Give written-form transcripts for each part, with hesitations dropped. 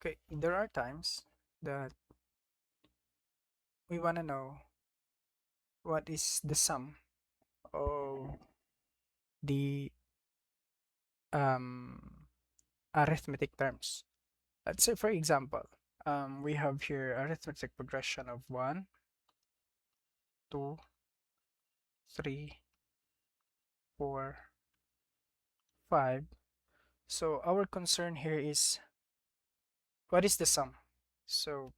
Okay, there are times that we want to know what is the sum of the um, arithmetic terms. Let's say, for example, we have here arithmetic progression of 1, 2, 3, 4, 5. So our concern here is what is the sum? So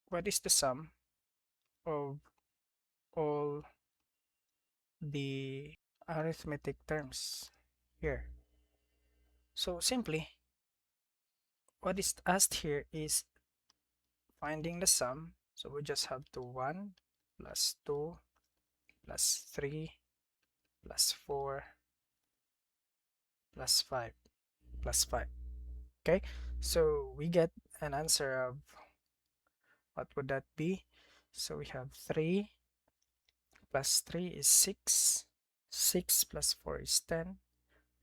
what is the sum of all the arithmetic terms here? So simply, what is asked here is finding the sum. So we just have to 1 plus 2 plus 3 plus 4 plus 5 plus 5. Okay, so we get an answer of what would that be? So we have 3 plus 3 is 6, 6 plus 4 is 10,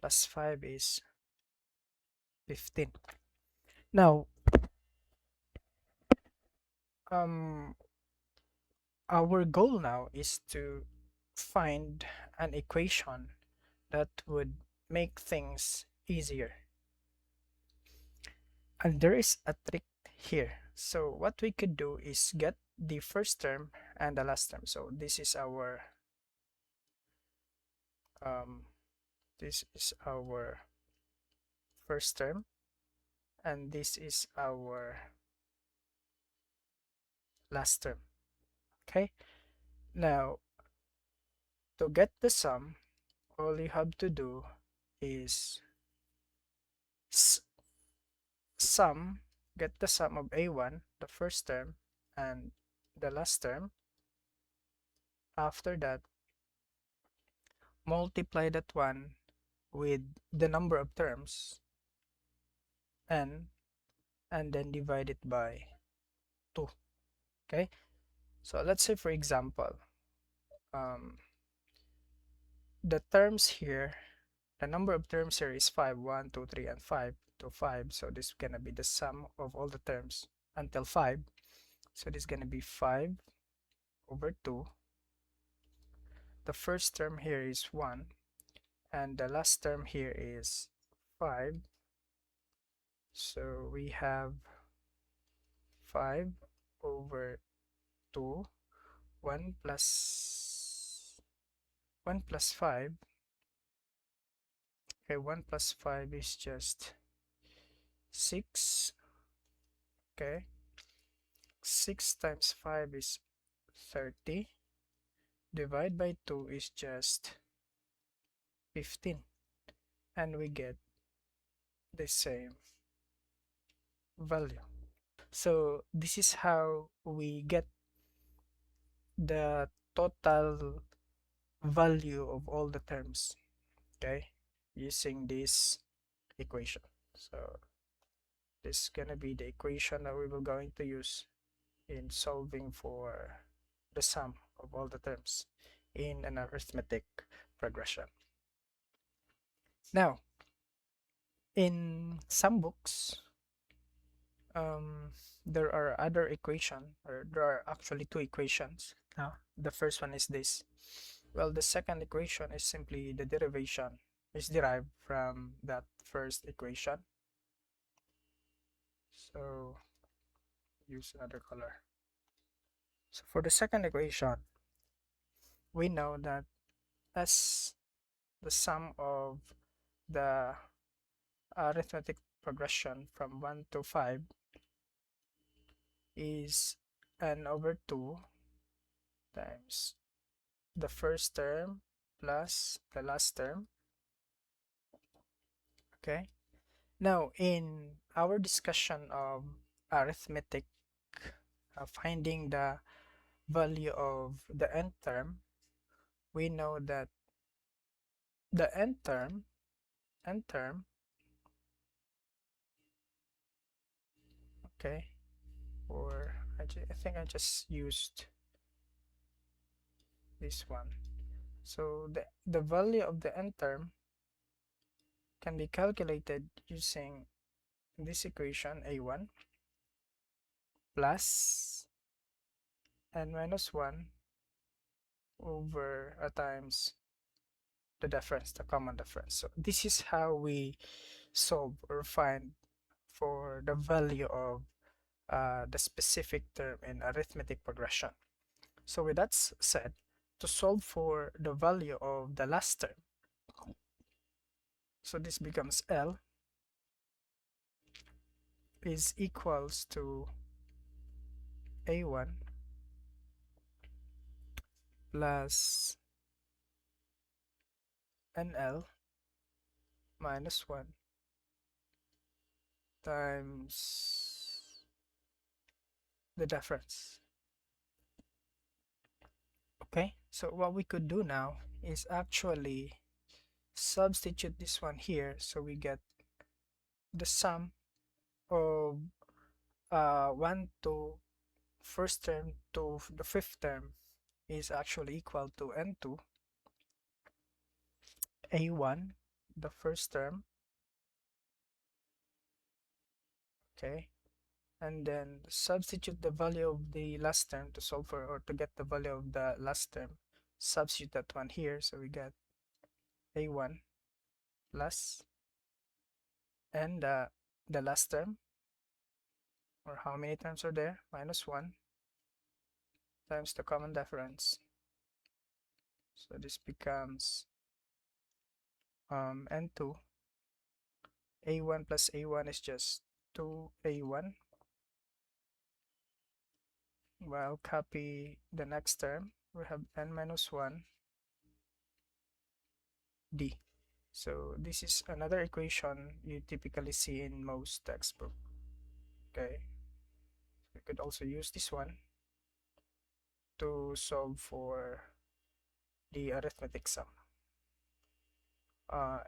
plus 5 is 15. Now, um, our goal now is to find an equation that would make things easier. And there is a trick here. So what we could do is get the first term and the last term. So this is our first term, and this is our last term. Okay, now to get the sum, all you have to do is sum, get the sum of a1, the first term, and the last term. After that, multiply that one with the number of terms, n, and then divide it by 2. Okay, so let's say, for example, the terms here, the number of terms here is 5, 1, 2, 3, and 5 to 5. So this is gonna be the sum of all the terms until 5. So this is gonna be 5 over 2. The first term here is 1, and the last term here is 5. So we have 5 over 2, 1 plus 5. Okay, 1 plus 5 is just 6. Okay, 6 times 5 is 30. Divide by 2 is just 15. And we get the same value. So this is how we get the total value of all the terms, okay, using this equation. So this is gonna be the equation that we will going to use in solving for the sum of all the terms in an arithmetic progression. Now, in some books, there are other equation, or there are actually two equations. Now, the first one is this. Well, the second equation is simply the derivation is derived from that first equation. So use another color. So for the second equation, we know that as the sum of the arithmetic progression from 1 to 5 is n over 2 times the first term plus the last term. Okay, now in our discussion of arithmetic, finding the value of the nth term, we know that the nth term, okay, or I think I just used this one. So the value of the nth term can be calculated using this equation a1 plus n minus 1 over times the difference, the common difference. So this is how we solve or find for the value of the specific term in arithmetic progression. So with that said, to solve for the value of the last term, so this becomes L is equals to A1 plus NL minus 1 times the difference. Okay, so what we could do now is actually substitute this one here, so we get the sum of 1 to first term to the fifth term is actually equal to n2 a1 the first term, okay, and then substitute the value of the last term to solve for, or to get the value of the last term, substitute that one here, so we get a1 plus, and the last term, or how many terms are there, minus 1 times the common difference. So this becomes n2 a1 plus a1 is just 2a1. Well, copy the next term, we have n minus 1 d. So this is another equation you typically see in most textbook. Okay, we could also use this one to solve for the arithmetic sum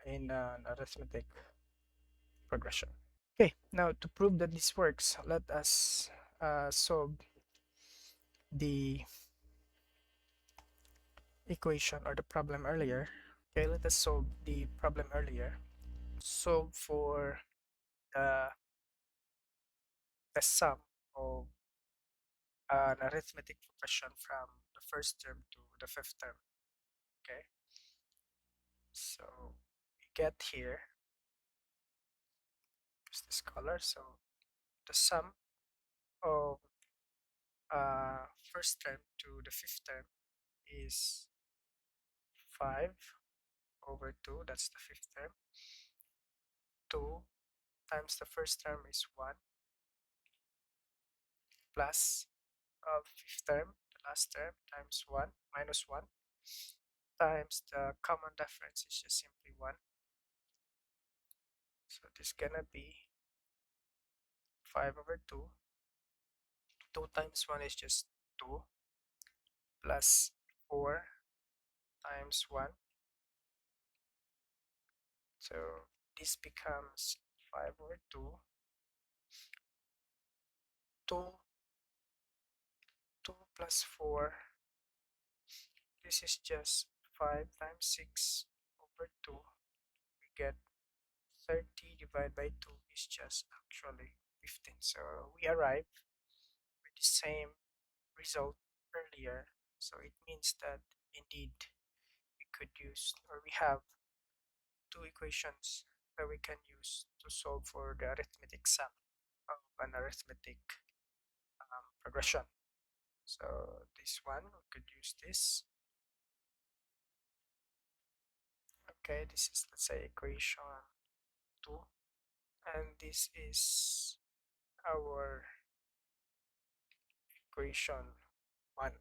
in an arithmetic progression. Okay, now to prove that this works, let us solve the equation or the problem earlier. Okay, let us solve the problem earlier. Solve for the, the sum of an arithmetic progression from the first term to the fifth term. Okay, so we get here, use this color. So the sum of first term to the fifth term is 5 over 2, that's the fifth term. 2 times the first term is 1 plus fifth term, the last term, times 1 minus 1 times the common difference is just simply 1. So this gonna be 5 over 2. 2 times 1 is just 2 plus 4 times 1. So this becomes 5 over 2. 2 plus 4. This is just 5 times 6 over 2. We get 30 divided by 2 is just actually 15. So we arrive with the same result earlier. So it means that indeed we could use, or we have two equations that we can use to solve for the arithmetic sum of an arithmetic progression. So this one, we could use this. Okay, this is, let's say, equation 2, and this is our equation 1.